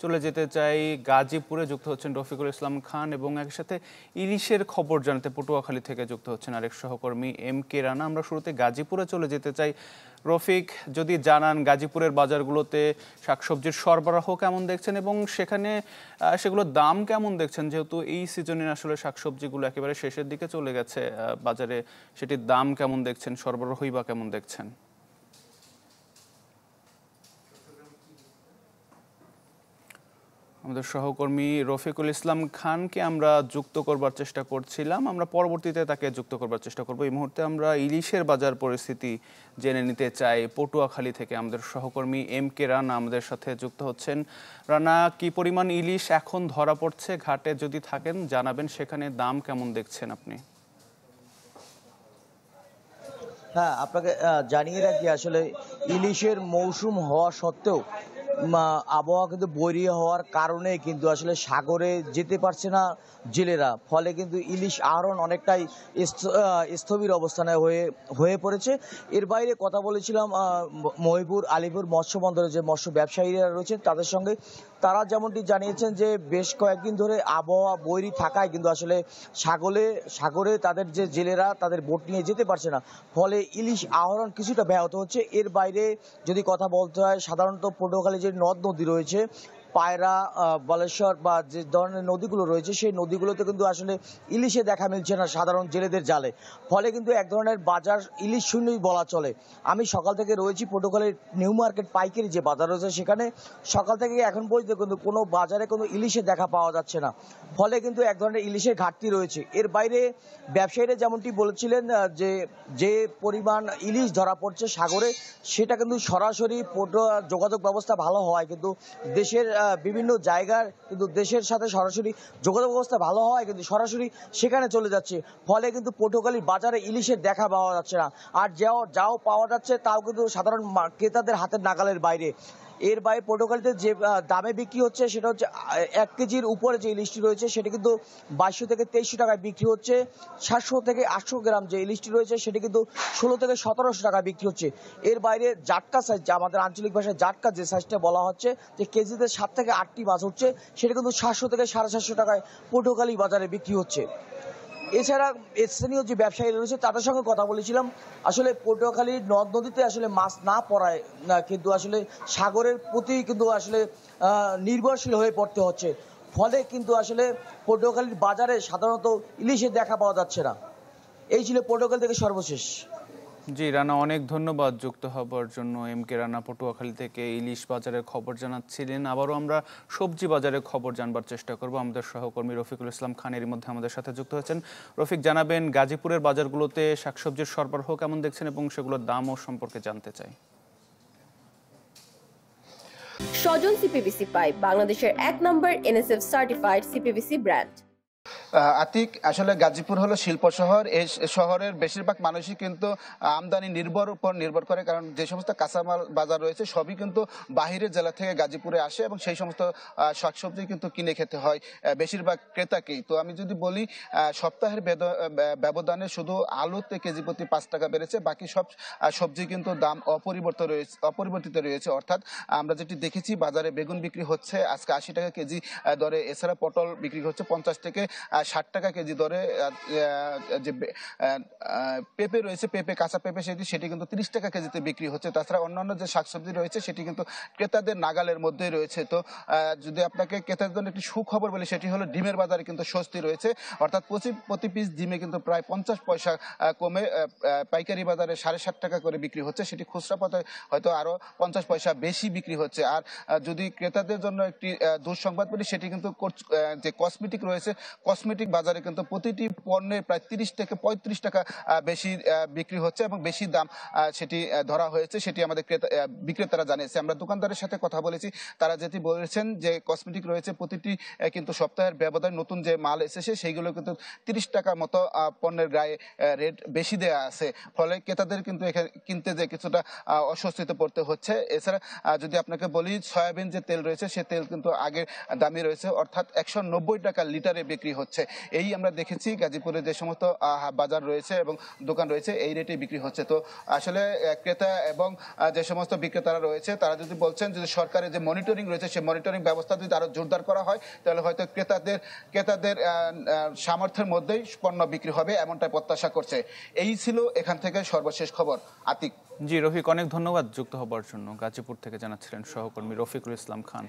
চলে যেতে চাই গাজীপুরে, যুক্ত হচ্ছেন রফিকুল ইসলাম খান এবং একই সাথে ইলিশের খবর জানাতে পটুয়াখালী থেকে যুক্ত হচ্ছেন আরেক সহকর্মী এম কে রানা। আমরা শুরুতে গাজীপুরে চলে যেতে চাই। রফিক, যদি জানান গাজীপুরের বাজারগুলোতে শাকসবজির সরবরাহ কেমন দেখছেন এবং সেখানে সেগুলোর দাম কেমন দেখছেন, যেহেতু এই সিজনে আসলে শাকসবজিগুলো একেবারে শেষের দিকে চলে গেছে বাজারে, সেটির দাম কেমন দেখছেন, সরবরাহই বা কেমন দেখছেন? আমাদের সহকর্মী রফিকুল ইসলাম খানকে আমরা যুক্ত করবার চেষ্টা করছিলাম, আমরা পরবর্তীতে তাকে যুক্ত করবার চেষ্টা করব। এই মুহূর্তে আমরা ইলিশের বাজার পরিস্থিতি জেনে নিতে চাই পটুয়াখালী থেকে। আমাদের সহকর্মী এম কে রানা আমাদের সাথে যুক্ত হচ্ছেন। রানা, কি পরিমাণ ইলিশ এখন ধরা পড়ছে ঘাটে, যদি থাকেন জানাবেন, সেখানে দাম কেমন দেখছেন আপনি? হ্যাঁ, আপনাকে জানিয়ে রাখি, আসলে ইলিশের মৌসুম হওয়া সত্ত্বেও আবহাওয়া কিন্তু বৈরী হওয়ার কারণে কিন্তু আসলে সাগরে যেতে পারছে না জেলেরা, ফলে কিন্তু ইলিশ আহরণ অনেকটাই স্থবির অবস্থানে হয়ে পড়েছে। এর বাইরে কথা বলেছিলাম মহিপুর আলিপুর মৎস্য বন্দরে যে মৎস্য ব্যবসায়ীরা রয়েছেন তাদের সঙ্গে, তারা যেমনটি জানিয়েছেন যে বেশ কয়েকদিন ধরে আবহাওয়া বৈরী থাকায় কিন্তু আসলে সাগরে তাদের যে জেলেরা তাদের বোট নিয়ে যেতে পারছে না, ফলে ইলিশ আহরণ কিছুটা ব্যাহত হচ্ছে। এর বাইরে যদি কথা বলতে হয়, সাধারণত পটুয়াখালী যে নদ নদী রয়েছে, পায়রা, বালেশ্বর বা যে ধরনের নদীগুলো রয়েছে, সেই নদীগুলোতে কিন্তু আসলে ইলিশে দেখা মিলছে না সাধারণ জেলেদের জালে, ফলে কিন্তু এক ধরনের বাজার ইলিশ শূন্যই বলা চলে। আমি সকাল থেকে রয়েছি পটুয়াখালীর নিউ মার্কেট পাইকারি যে বাজার রয়েছে, সেখানে সকাল থেকে এখন পর্যন্ত কিন্তু কোনো বাজারে কোনো ইলিশে দেখা পাওয়া যাচ্ছে না, ফলে কিন্তু এক ধরনের ইলিশের ঘাটতি রয়েছে। এর বাইরে ব্যবসায়ীরা যেমনটি বলেছিলেন যে পরিমাণ ইলিশ ধরা পড়ছে সাগরে, সেটা কিন্তু সরাসরি যোগাযোগ ব্যবস্থা ভালো হওয়ায় কিন্তু দেশের বিভিন্ন জায়গার কিন্তু দেশের সাথে সরাসরি যোগাযোগ ব্যবস্থা ভালো হওয়ায় কিন্তু সরাসরি সেখানে চলে যাচ্ছে, ফলে কিন্তু পটুয়াখালীর বাজারে ইলিশের দেখা পাওয়া যাচ্ছে না। আর যাও পাওয়া যাচ্ছে তাও কিন্তু সাধারণ ক্রেতাদের হাতের নাগালের বাইরে। এর বাইরে পটুয়াখালীতে যে দামে বিক্রি হচ্ছে সেটা হচ্ছে 1 কেজির উপরে যে ইলিশটি রয়েছে সেটা কিন্তু 2200 থেকে 2300 টাকায় বিক্রি হচ্ছে। 700 থেকে 800 গ্রাম যে ইলিশটি রয়েছে সেটা কিন্তু 16 থেকে 1700 টাকায় বিক্রি হচ্ছে। এর বাইরে জাটকা সাইজ, আমাদের আঞ্চলিক ভাষায় জাটকা যে সাইজটা বলা হচ্ছে, যে কেজিতে 7 থেকে 8টি মাছ হচ্ছে, সেটা কিন্তু 700 থেকে 750 টাকায় পটুয়াখালী বাজারে বিক্রি হচ্ছে। এছাড়া স্থানীয় যে ব্যবসায়ী রয়েছে তাদের সঙ্গে কথা বলেছিলাম, আসলে পটুয়াখালীর নদ নদীতে আসলে মাছ না পড়ায় না, কিন্তু আসলে সাগরের প্রতি কিন্তু আসলে নির্ভরশীল হয়ে পড়তে হচ্ছে, ফলে কিন্তু আসলে পটুয়াখালীর বাজারে সাধারণত ইলিশের দেখা পাওয়া যাচ্ছে না। এই ছিল পটুয়াখালী থেকে সর্বশেষ। জি রানা, অনেক ধন্যবাদ যুক্ত হবার জন্য। এম কে রানা পটুয়াখালী থেকে ইলিশ বাজারের খবর জানাচ্ছিলেন। আবারও আমরা সবজি বাজারের খবর জানবার চেষ্টা করব। আমাদের সহকর্মী রফিকুল ইসলাম খান এর মধ্যে আমাদের সাথে যুক্ত হয়েছেন। রফিক, জানাবেন গাজীপুরের বাজারগুলোতে শাকসবজির সরবরাহ কেমন দেখছেন এবং সেগুলোর দামও সম্পর্কে জানতে চাই। সজন সিপিভিসি পাইপ, বাংলাদেশের 1 number NSF certified CPVC brand. Atik, আসলে গাজীপুর হলো শিল্প শহর। এই শহরের বেশিরভাগ মানুষই কিন্তু আমদানি উপর নির্ভর করে, কারণ যে সমস্ত কাঁচামাল বাজার রয়েছে সবই কিন্তু বাহিরের জেলা থেকে গাজীপুরে আসে এবং সেই সমস্ত শাকসবজি কিন্তু কিনে খেতে হয় বেশিরভাগ ক্রেতাকেই। তো আমি যদি বলি, সপ্তাহের ব্যবধানে শুধু আলুতে কেজি প্রতি 5 টাকা বেড়েছে, বাকি সব সবজি কিন্তু দাম অপরিবর্তিত রয়েছে। অর্থাৎ আমরা যেটি দেখেছি, বাজারে বেগুন বিক্রি হচ্ছে আজকে 80 টাকা কেজি দরে, এছাড়া পটল বিক্রি হচ্ছে 50 থেকে 60 টাকা কেজি দরে। যে পেঁপে রয়েছে, কাঁচা পেঁপে সেটি কিন্তু 30 টাকা কেজিতে বিক্রি হচ্ছে। তাছাড়া অন্যান্য যে শাকসবজি রয়েছে সেটি কিন্তু ক্রেতাদের নাগালের মধ্যেই রয়েছে। তো যদি আপনাকে ক্রেতাদের জন্য একটি সুখবর বলি, সেটি হলো ডিমের বাজারে কিন্তু স্বস্তি রয়েছে। অর্থাৎ প্রতি পিস ডিমে কিন্তু প্রায় 50 পয়সা কমে পাইকারি বাজারে 7.5 টাকা করে বিক্রি হচ্ছে, সেটি খুচরা পথে হয়তো আরো 50 পয়সা বেশি বিক্রি হচ্ছে। আর যদি ক্রেতাদের জন্য একটি দুঃসংবাদ বলি, সেটি কিন্তু যে কসমেটিক রয়েছে, কসমেটিক বাজারে কিন্তু প্রতিটি পণ্যে প্রায় 30 থেকে 35 টাকা বেশি বিক্রি হচ্ছে এবং বেশি দাম সেটি ধরা হয়েছে, সেটি আমাদের বিক্রেতারা জানিয়েছে। আমরা দোকানদারের সাথে কথা বলেছি, তারা যেটি বলেছেন যে কসমেটিক রয়েছে প্রতিটি কিন্তু সপ্তাহের ব্যবধানে নতুন যে মাল এসেছে সেইগুলো কিন্তু 30 টাকার মতো পণ্যের গায়ে রেট বেশি দেয়া আছে, ফলে ক্রেতাদের কিন্তু এখানে কিনতে যে কিছুটা অস্বস্তিতে পড়তে হচ্ছে। এছাড়া যদি আপনাকে বলি, সয়াবিন যে তেল রয়েছে সে তেল কিন্তু আগের দামই রয়েছে, অর্থাৎ 190 টাকা লিটারে বিক্রি হচ্ছে। হচ্ছে। এই আমরা দেখেছি গাজীপুরে যে সমস্ত বাজার রয়েছে এবং দোকান রয়েছে এই রেটে বিক্রি হচ্ছে। তো আসলে ক্রেতা এবং যে সমস্ত বিক্রেতারা রয়েছে তারা যদি বলছেন যদি সরকারের যে মনিটরিং রয়েছে সেই মনিটরিং ব্যবস্থা যদি আরো জোরদার করা হয় তাহলে হয়তো ক্রেতাদের সামর্থ্যের মধ্যেই পণ্য বিক্রি হবে এমনটাই প্রত্যাশা করছে। এই ছিল এখান থেকে সর্বশেষ খবর। আতিক। জি রফিক, অনেক ধন্যবাদ যুক্ত হবার জন্য। গাজীপুর থেকে জানাচ্ছিলেন সহকর্মী রফিকুল ইসলাম খান।